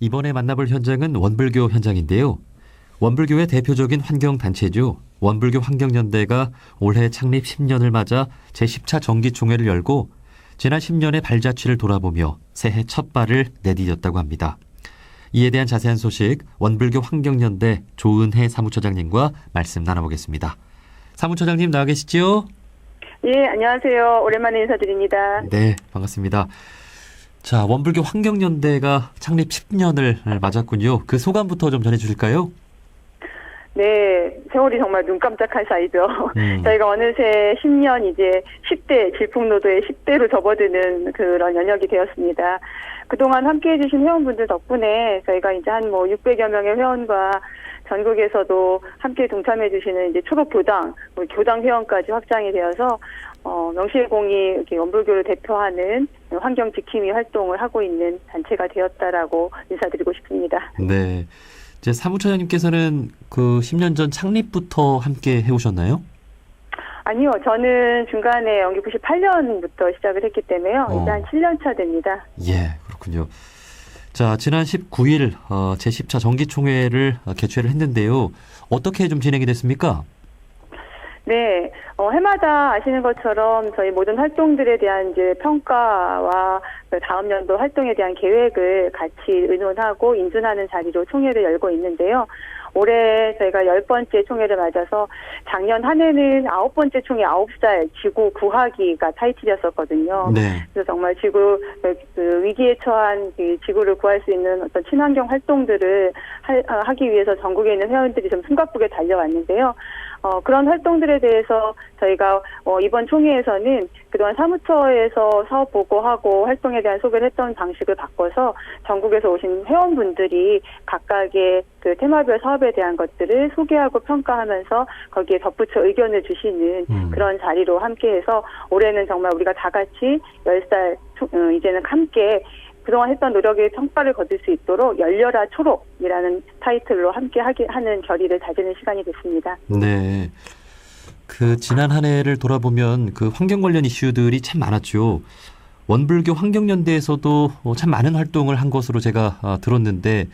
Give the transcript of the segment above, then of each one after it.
이번에 만나볼 현장은 원불교 현장인데요. 원불교의 대표적인 환경단체죠. 원불교 환경연대가 올해 창립 10년을 맞아 제10차 정기총회를 열고 지난 10년의 발자취를 돌아보며 새해 첫 발을 내디뎠다고 합니다. 이에 대한 자세한 소식 원불교 환경연대 조은혜 사무처장님과 말씀 나눠보겠습니다. 사무처장님 나와 계시죠? 예, 안녕하세요. 오랜만에 인사드립니다. 네, 반갑습니다. 자, 원불교 환경연대가 창립 10년을 맞았군요. 그 소감부터 좀 전해주실까요? 네, 세월이 정말 눈 깜짝할 사이죠. 저희가 어느새 10년 이제 10대, 질풍노도의 10대로 접어드는 그런 연역이 되었습니다. 그동안 함께 해주신 회원분들 덕분에 저희가 이제 한 600여 명의 회원과 전국에서도 함께 동참해주시는 이제 초록교당, 교당 회원까지 확장이 되어서, 명실공히 이렇게 원불교를 대표하는 환경 지킴이 활동을 하고 있는 단체가 되었다라고 인사드리고 싶습니다. 네. 이제 사무처장님께서는 그 10년 전 창립부터 함께 해오셨나요? 아니요. 저는 중간에 영기 98년부터 시작을 했기 때문에요. 이제 한 7년 차 됩니다. 예, 그렇군요. 자, 지난 19일 제10차 정기총회를 개최를 했는데요. 어떻게 좀 진행이 됐습니까? 네, 해마다 아시는 것처럼 저희 모든 활동들에 대한 이제 평가와 다음 연도 활동에 대한 계획을 같이 의논하고 인준하는 자리로 총회를 열고 있는데요. 올해 저희가 10번째 총회를 맞아서 작년 한 해는 9번째 총회 9살 지구 구하기가 타이틀이었었거든요. 네. 그래서 정말 지구 그 위기에 처한 그 지구를 구할 수 있는 어떤 친환경 활동들을 하기 위해서 전국에 있는 회원들이 좀 숨가쁘게 달려왔는데요. 그런 활동들에 대해서 저희가 이번 총회에서는 그동안 사무처에서 사업 보고하고 활동에 대한 소개를 했던 방식을 바꿔서 전국에서 오신 회원분들이 각각의 그 테마별 사업에 대한 것들을 소개하고 평가하면서 거기에 덧붙여 의견을 주시는 그런 자리로 함께해서 올해는 정말 우리가 다 같이 10살 이제는 함께 그동안 했던 노력의 성과를 거둘 수 있도록 열려라 초록이라는 타이틀로 함께 하는 결의를 다지는 시간이 됐습니다. 네. 그 지난 한 해를 돌아보면 그 환경 관련 이슈들이 참 많았죠. 원불교 환경연대에서도 참 많은 활동을 한 것으로 제가 들었는데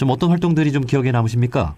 좀 어떤 활동들이 좀 기억에 남으십니까?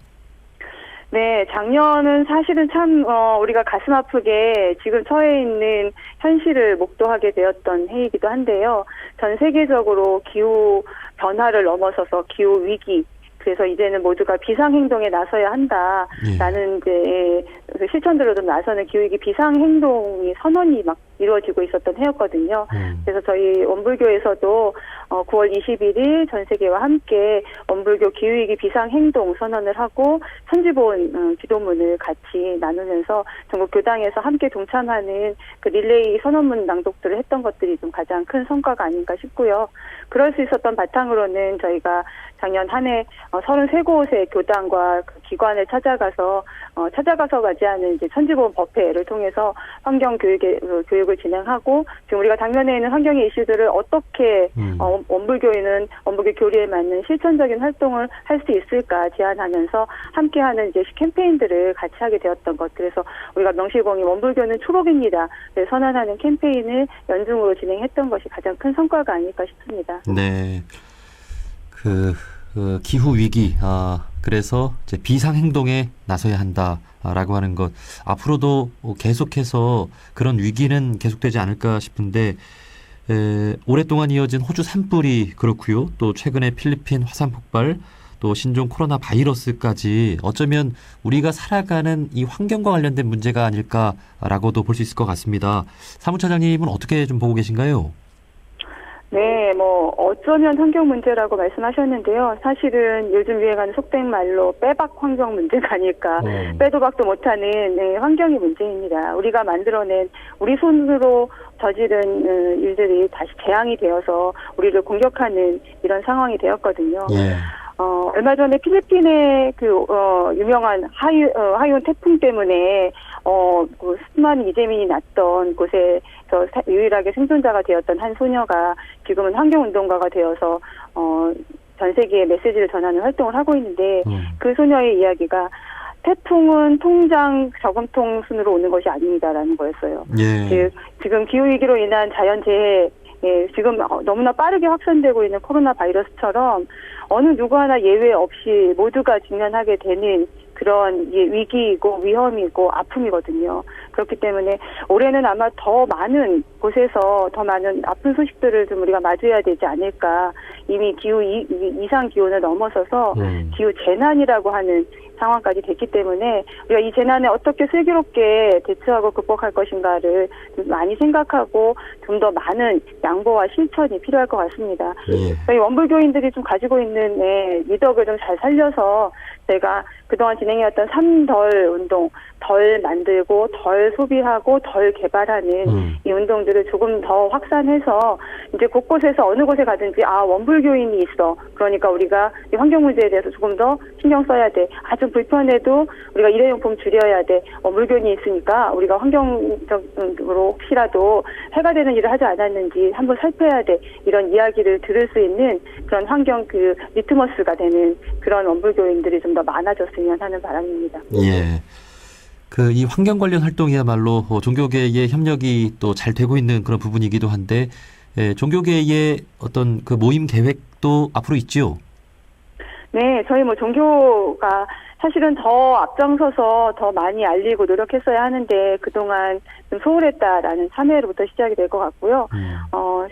네, 작년은 사실은 참 우리가 가슴 아프게 지금 처해 있는 현실을 목도하게 되었던 해이기도 한데요. 전 세계적으로 기후 변화를 넘어서서 기후 위기, 그래서 이제는 모두가 비상행동에 나서야 한다라는 이제 그 실천들로도 나서는 기후위기 비상행동이 선언이 막 이루어지고 있었던 해였거든요. 그래서 저희 원불교에서도 9월 21일 전 세계와 함께 원불교 기후위기 비상행동 선언을 하고 천지보온 기도문을 같이 나누면서 전국 교당에서 함께 동참하는 그 릴레이 선언문 낭독들을 했던 것들이 좀 가장 큰 성과가 아닌가 싶고요. 그럴 수 있었던 바탕으로는 저희가 작년 한 해 33곳의 교당과 그 기관을 찾아가서 맞이하는 이제 천지보온 법회를 통해서 환경 교육을 진행하고 지금 우리가 당면에 있는 환경의 이슈들을 어떻게 원불교인은 원불교 교리에 맞는 실천적인 활동을 할 수 있을까 제안하면서 함께하는 이제 캠페인들을 같이 하게 되었던 것. 그래서 우리가 명실공히 원불교는 초록입니다. 선언하는 캠페인을 연중으로 진행했던 것이 가장 큰 성과가 아닐까 싶습니다. 네. 그 기후 위기, 그래서 이제 비상 행동에 나서야 한다라고 하는 것 앞으로도 계속해서 그런 위기는 계속되지 않을까 싶은데 오랫동안 이어진 호주 산불이 그렇고요. 또 최근에 필리핀 화산 폭발, 또 신종 코로나 바이러스까지 어쩌면 우리가 살아가는 이 환경과 관련된 문제가 아닐까라고도 볼 수 있을 것 같습니다. 사무처장님은 어떻게 좀 보고 계신가요? 네, 어쩌면 환경 문제라고 말씀하셨는데요. 사실은 요즘 유행하는 속된 말로 빼박 환경 문제가 아닐까. 빼도 박도 못하는 환경이 문제입니다. 우리가 만들어낸 우리 손으로 저지른 일들이 다시 재앙이 되어서 우리를 공격하는 이런 상황이 되었거든요. 예. 얼마 전에 필리핀의 유명한 하이온 태풍 때문에, 그 수많은 이재민이 났던 곳에서 유일하게 생존자가 되었던 한 소녀가 지금은 환경운동가가 되어서, 전 세계에 메시지를 전하는 활동을 하고 있는데, 그 소녀의 이야기가 태풍은 통장 저금통 순으로 오는 것이 아닙니다라는 거였어요. 예. 즉, 지금 기후위기로 인한 자연재해, 예, 지금 너무나 빠르게 확산되고 있는 코로나 바이러스처럼 어느 누구 하나 예외 없이 모두가 직면하게 되는 그런 위기이고 위험이고 아픔이거든요. 그렇기 때문에 올해는 아마 더 많은 곳에서 더 많은 아픈 소식들을 좀 우리가 마주해야 되지 않을까. 이미 기후 이상 기온을 넘어서서 기후 재난이라고 하는 상황까지 됐기 때문에 우리가 이 재난에 어떻게 슬기롭게 대처하고 극복할 것인가를 좀 많이 생각하고 좀 더 많은 양보와 실천이 필요할 것 같습니다. 저희 원불교인들이 좀 가지고 있는 미덕을 좀 잘 살려서 저희가 그동안 진행해왔던 3덜 운동, 덜 만들고 덜 소비하고 덜 개발하는 이 운동들을 조금 더 확산해서 이제 곳곳에서 어느 곳에 가든지 원불교인이 있어. 그러니까 우리가 이 환경 문제에 대해서 조금 더 신경 써야 돼. 좀 불편해도 우리가 일회용품 줄여야 돼. 원불교인이 있으니까 우리가 환경적으로 혹시라도 해가 되는 일을 하지 않았는지 한번 살펴야 돼. 이런 이야기를 들을 수 있는 그런 환경 리트머스가 되는 그런 원불교인들이 좀 더 많아졌으면 하는 바람입니다. 예. 이 환경 관련 활동이야말로 종교계의 협력이 또 잘 되고 있는 그런 부분이기도 한데, 종교계의 어떤 그 모임 계획도 앞으로 있지요? 네, 저희 종교가 사실은 더 앞장서서 더 많이 알리고 노력했어야 하는데 그동안 좀 소홀했다라는 참회로부터 시작이 될 것 같고요.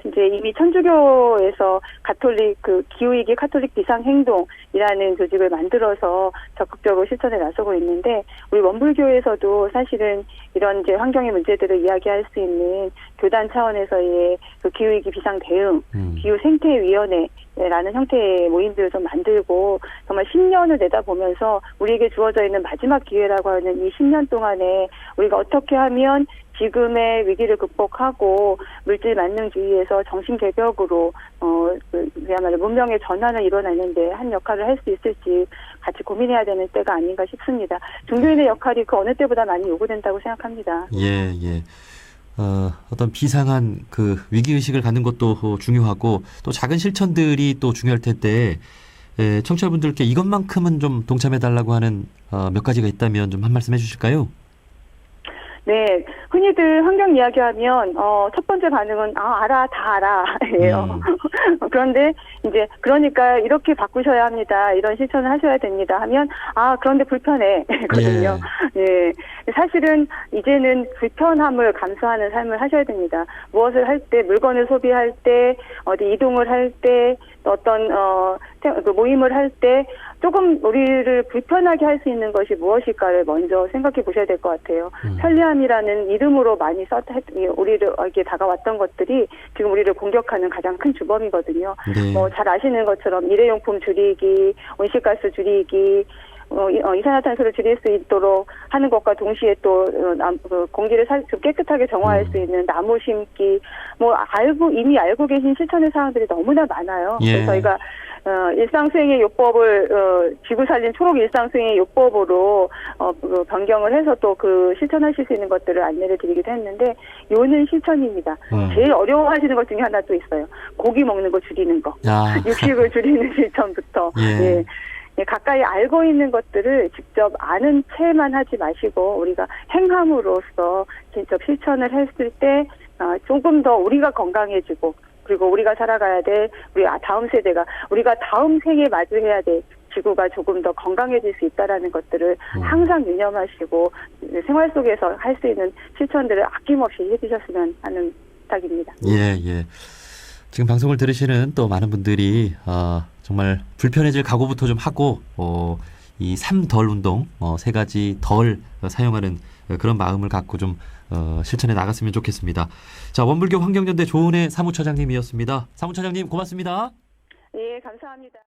이제 이미 천주교에서 가톨릭 기후위기 카톨릭 비상행동이라는 조직을 만들어서 적극적으로 실천에 나서고 있는데 우리 원불교에서도 사실은 이런 이제 환경의 문제들을 이야기할 수 있는 교단 차원에서의 기후위기 비상 대응, 기후 생태위원회라는 형태의 모임들을 좀 만들고 정말 10년을 내다보면서 우리에게 주어져 있는 마지막 기회라고 하는 이 10년 동안에 우리가 어떻게 하면 지금의 위기를 극복하고 물질 만능주의에서 정신 개벽으로 그야말로 문명의 전환을 이뤄내는데 한 역할을 할 수 있을지 같이 고민해야 되는 때가 아닌가 싶습니다. 종교인의 역할이 그 어느 때보다 많이 요구된다고 생각합니다. 예. 어떤 비상한 위기의식을 갖는 것도 중요하고 또 작은 실천들이 또 중요할 텐데, 청취자분들께 이것만큼은 좀 동참해달라고 하는 몇 가지가 있다면 좀 한 말씀 해주실까요? 네, 흔히들 환경 이야기하면 첫 번째 반응은 알아, 다 알아예요. 그런데 이제 그러니까 이렇게 바꾸셔야 합니다. 이런 실천을 하셔야 됩니다. 하면 그런데 불편해거든요. 예. 사실은 이제는 불편함을 감수하는 삶을 하셔야 됩니다. 무엇을 할 때, 물건을 소비할 때, 어디 이동을 할 때, 어떤 모임을 할 때 조금 우리를 불편하게 할 수 있는 것이 무엇일까를 먼저 생각해 보셔야 될 것 같아요. 편리함이라는 이름으로 많이 우리에게 다가왔던 것들이 지금 우리를 공격하는 가장 큰 주범이거든요. 네. 잘 아시는 것처럼 일회용품 줄이기, 온실가스 줄이기, 이산화탄소를 줄일 수 있도록 하는 것과 동시에 또 공기를 좀 깨끗하게 정화할 수 있는 나무 심기, 이미 알고 계신 실천의 사항들이 너무나 많아요. 예. 그래서 저희가 일상수행의 요법을 지구살림 초록 일상수행의 요법으로 변경을 해서 또 실천하실 수 있는 것들을 안내를 드리기도 했는데 요는 실천입니다. 제일 어려워하시는 것 중에 하나 또 있어요. 고기 먹는 거 줄이는 거. 육식을 줄이는 실천부터. 예. 가까이 알고 있는 것들을 직접 아는 채만 하지 마시고 우리가 행함으로써 직접 실천을 했을 때 조금 더 우리가 건강해지고 그리고 우리가 살아가야 될 우리 다음 세대가 우리가 다음 생에 마주해야 될 지구가 조금 더 건강해질 수 있다라는 것들을 항상 유념하시고 생활 속에서 할 수 있는 실천들을 아낌없이 해주셨으면 하는 부탁입니다. 예. 지금 방송을 들으시는 또 많은 분들이 정말 불편해질 각오부터 좀 하고 이 3덜 운동, 3가지 덜 사용하는 그런 마음을 갖고 좀 실천해 나갔으면 좋겠습니다. 자, 원불교 환경연대 조은혜 사무처장님이었습니다. 사무처장님 고맙습니다. 예, 감사합니다.